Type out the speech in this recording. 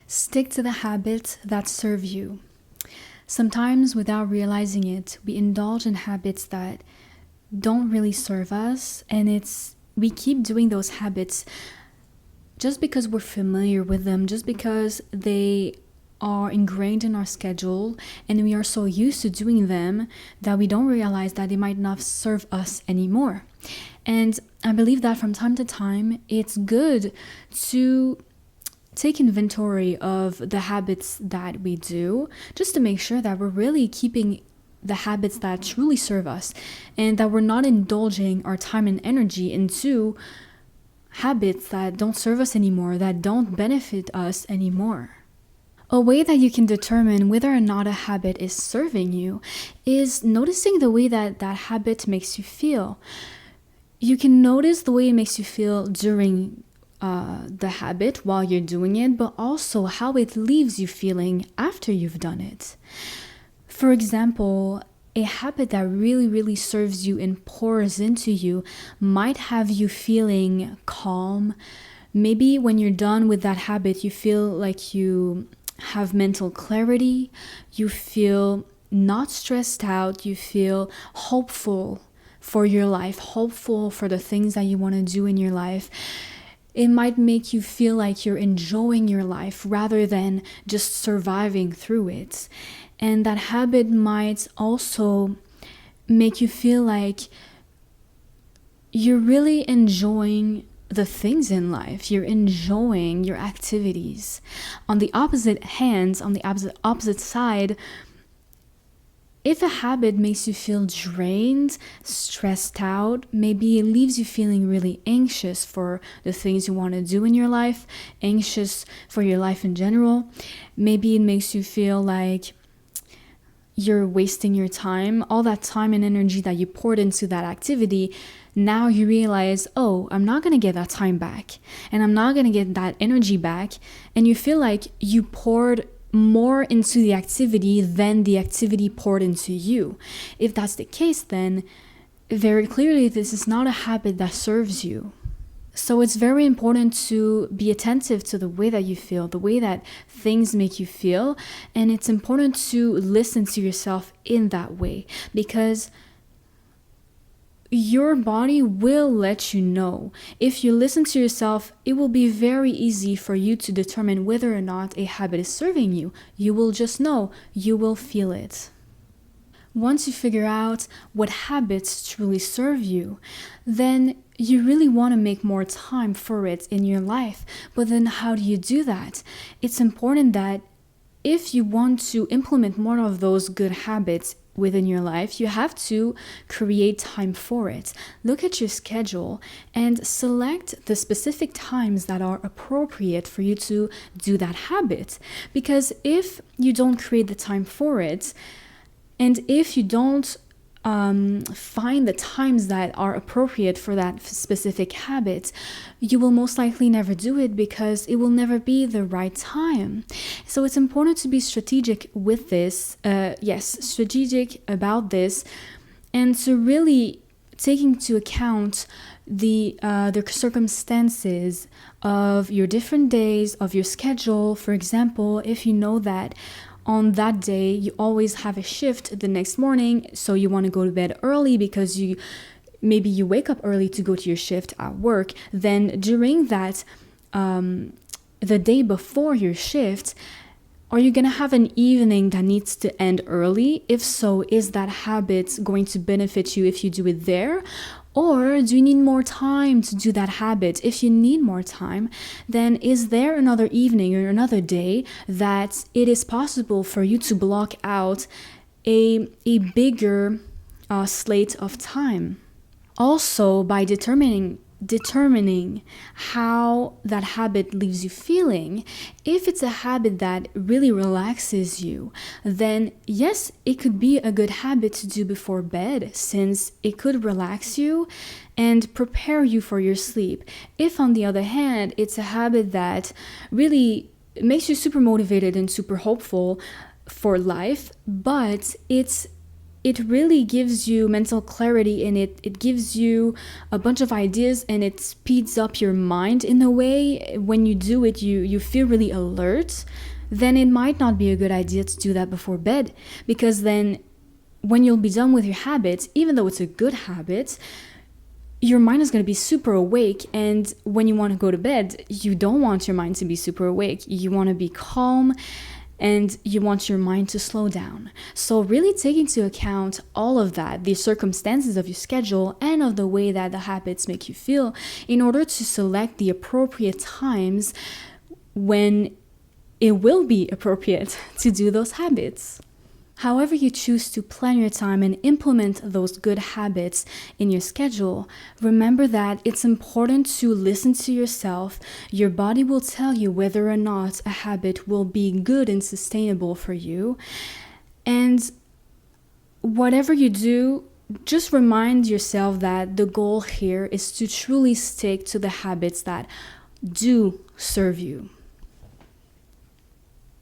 Stick to the habits that serve you. Sometimes, without realizing it, we indulge in habits that don't really serve us, and we keep doing those habits just because we're familiar with them, just because they are ingrained in our schedule and we are so used to doing them that we don't realize that they might not serve us anymore. And I believe that from time to time, it's good to take inventory of the habits that we do, just to make sure that we're really keeping the habits that truly serve us and that we're not indulging our time and energy into habits that don't serve us anymore, that don't benefit us anymore. A way that you can determine whether or not a habit is serving you is noticing the way that that habit makes you feel. You can notice the way it makes you feel during the habit while you're doing it, but also how it leaves you feeling after you've done it. For example, a habit that really, really serves you and pours into you might have you feeling calm. Maybe when you're done with that habit, you feel like you have mental clarity, you feel not stressed out, you feel hopeful for your life, hopeful for the things that you want to do in your life. It might make you feel like you're enjoying your life rather than just surviving through it. And that habit might also make you feel like you're really enjoying the things in life. You're enjoying your activities. On the opposite hand, on the opposite side, if a habit makes you feel drained, stressed out, maybe it leaves you feeling really anxious for the things you want to do in your life, anxious for your life in general. Maybe it makes you feel like you're wasting your time, all that time and energy that you poured into that activity. Now you realize, oh, I'm not going to get that time back and I'm not going to get that energy back. And you feel like you poured more into the activity than the activity poured into you. If that's the case, then very clearly this is not a habit that serves you. So it's very important to be attentive to the way that you feel, the way that things make you feel. And it's important to listen to yourself in that way, because your body will let you know. If you listen to yourself, it will be very easy for you to determine whether or not a habit is serving you. You will just know, you will feel it. Once you figure out what habits truly serve you, then you really want to make more time for it in your life. But then how do you do that? It's important that if you want to implement more of those good habits within your life, you have to create time for it. Look at your schedule and select the specific times that are appropriate for you to do that habit. Because if you don't create the time for it, and if you don't find the times that are appropriate for that specific habit, you will most likely never do it because it will never be the right time. So it's important to be strategic with this, strategic about this, and to really take into account the circumstances of your different days, of your schedule. For example, if you know that on that day you always have a shift the next morning, so you want to go to bed early because maybe you wake up early to go to your shift at work, then during that the day before your shift, are you going to have an evening that needs to end early? If so, is that habit going to benefit you if you do it there? Or do you need more time to do that habit? If you need more time, then is there another evening or another day that it is possible for you to block out a bigger slate of time? Also, by determining how that habit leaves you feeling, if it's a habit that really relaxes you, then yes, it could be a good habit to do before bed, since it could relax you and prepare you for your sleep. If on the other hand, it's a habit that really makes you super motivated and super hopeful for life, but it it really gives you mental clarity, and it gives you a bunch of ideas, and it speeds up your mind in a way. When you do it, you feel really alert. Then it might not be a good idea to do that before bed, because then when you'll be done with your habit, even though it's a good habit, your mind is going to be super awake. And when you want to go to bed, you don't want your mind to be super awake. You want to be calm, and you want your mind to slow down. So really take into account all of that, the circumstances of your schedule and of the way that the habits make you feel, in order to select the appropriate times when it will be appropriate to do those habits. However you choose to plan your time and implement those good habits in your schedule, remember that it's important to listen to yourself. Your body will tell you whether or not a habit will be good and sustainable for you. And whatever you do, just remind yourself that the goal here is to truly stick to the habits that do serve you.